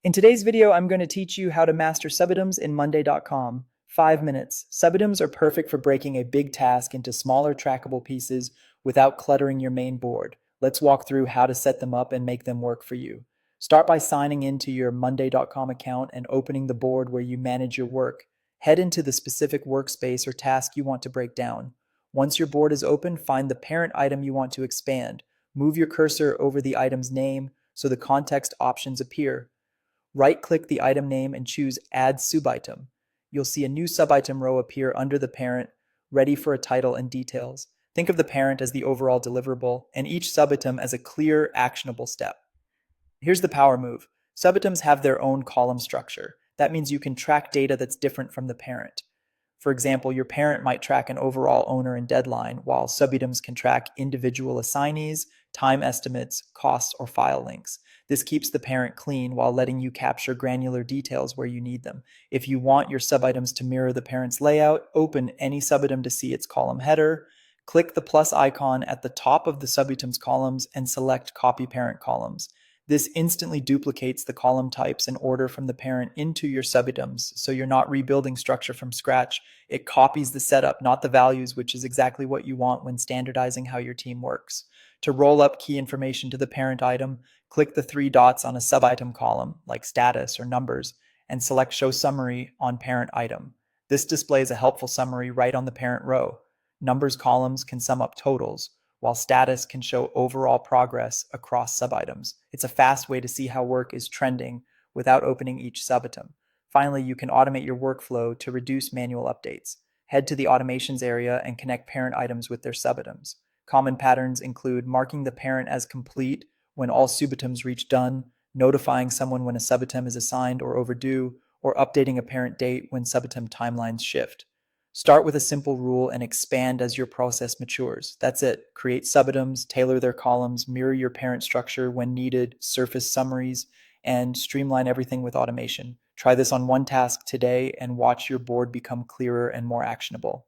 In today's video, I'm going to teach you how to master Subitems in Monday.com. 5 minutes. Subitems are perfect for breaking a big task into smaller trackable pieces without cluttering your main board. Let's walk through how to set them up and make them work for you. Start by signing into your Monday.com account and opening the board where you manage your work. Head into the specific workspace or task you want to break down. Once your board is open, find the parent item you want to expand. Move your cursor over the item's name so the context options appear. Right-click the item name and choose Add Subitem. You'll see a new subitem row appear under the parent, ready for a title and details. Think of the parent as the overall deliverable, and each subitem as a clear, actionable step. Here's the power move. Subitems have their own column structure. That means you can track data that's different from the parent. For example, your parent might track an overall owner and deadline, while subitems can track individual assignees, time estimates, costs, or file links. This keeps the parent clean while letting you capture granular details where you need them. If you want your subitems to mirror the parent's layout, open any subitem to see its column header, click the plus icon at the top of the subitems columns, and select Copy Parent Columns. This instantly duplicates the column types and order from the parent into your subitems, so you're not rebuilding structure from scratch. It copies the setup, not the values, which is exactly what you want when standardizing how your team works. To roll up key information to the parent item, click the three dots on a subitem column, like status or numbers, and select Show Summary on Parent Item. This displays a helpful summary right on the parent row. Numbers columns can sum up totals, while status can show overall progress across subitems. It's a fast way to see how work is trending without opening each subitem. Finally, you can automate your workflow to reduce manual updates. Head to the automations area and connect parent items with their subitems. Common patterns include marking the parent as complete when all subitems reach done, notifying someone when a subitem is assigned or overdue, or updating a parent date when subitem timelines shift. Start with a simple rule and expand as your process matures. That's it. Create subitems, tailor their columns, mirror your parent structure when needed, surface summaries, and streamline everything with automation. Try this on one task today and watch your board become clearer and more actionable.